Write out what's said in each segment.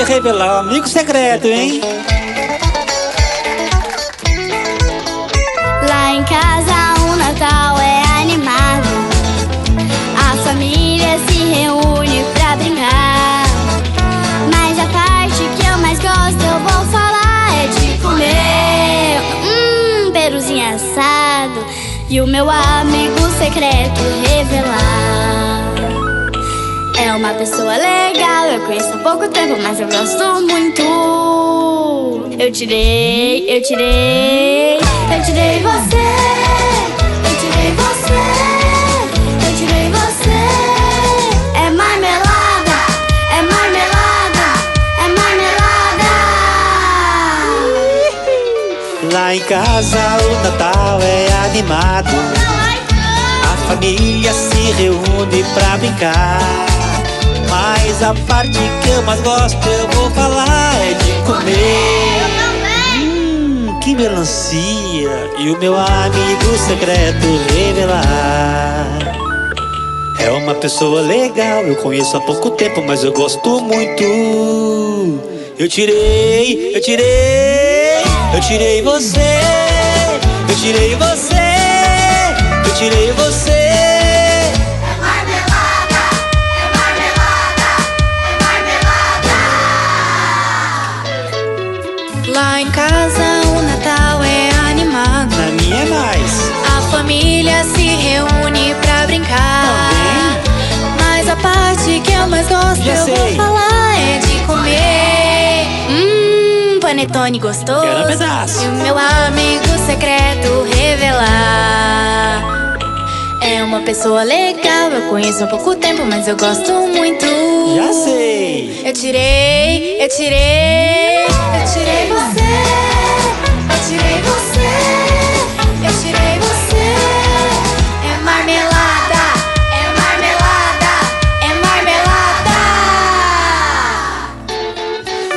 pode revelar o amigo secreto, hein? Lá em casa o Natal é animado. A família se reúne pra brincar. Mas a parte que eu mais gosto eu vou falar é de comer peruzinho assado e o meu amigo secreto revelar. É uma pessoa legal, eu conheço há pouco tempo, mas eu gosto muito. Eu tirei você, eu tirei você, eu tirei você, eu tirei você. É marmelada, é marmelada, é marmelada. Lá em casa o Natal é animado. A família se reúne pra brincar. Mas a parte que eu mais gosto eu vou falar é de comer. Que melancia. E o meu amigo secreto revelar. É uma pessoa legal, eu conheço há pouco tempo, mas eu gosto muito. Eu tirei você, eu tirei você, eu tirei você. Lá em casa o Natal é animado. Na minha é mais. A família se reúne pra brincar. Mas a parte que eu mais gosto Já eu sei. vou falar é de comer. Panetone gostoso. Quero um pedaço. E o meu amigo secreto revelar. É uma pessoa legal, eu conheço há pouco tempo, mas eu gosto muito. Já sei. Eu tirei você, eu tirei você, eu tirei você. É marmelada, é marmelada, é marmelada.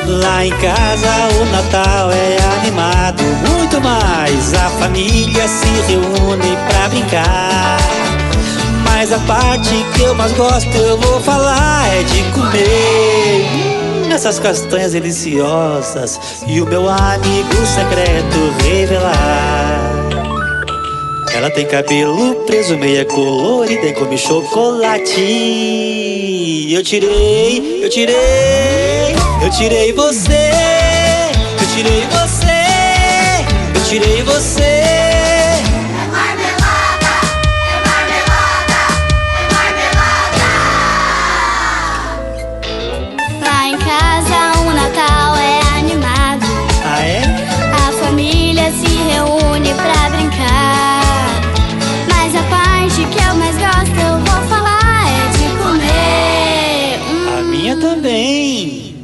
Lá em casa o Natal é animado. Muito mais, a família se reúne pra brincar. Mas a parte que eu mais gosto eu vou falar é de comer essas castanhas deliciosas e o meu amigo secreto revelar. Ela tem cabelo preso, meia colorida e come chocolate. Eu tirei você, eu tirei você, eu tirei você. Lá em casa o Natal é animado. Ah, é? A família se reúne pra brincar. Mas a parte que eu mais gosto eu vou falar é de comer. A minha também.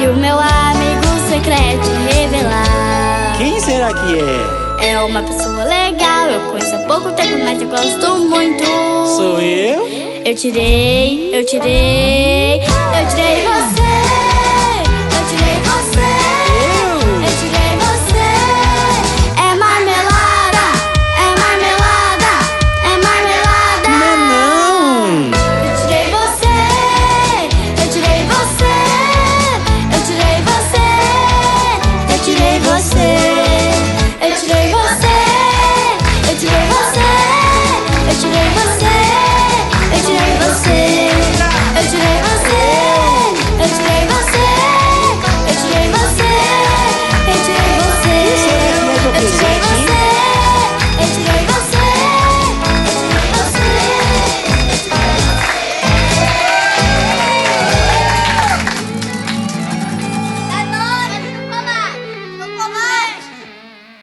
E o meu amigo secreto revelar. Quem será que é? É uma pessoa legal, eu conheço há pouco tempo, mas eu gosto muito. Sou eu? Eu tirei você.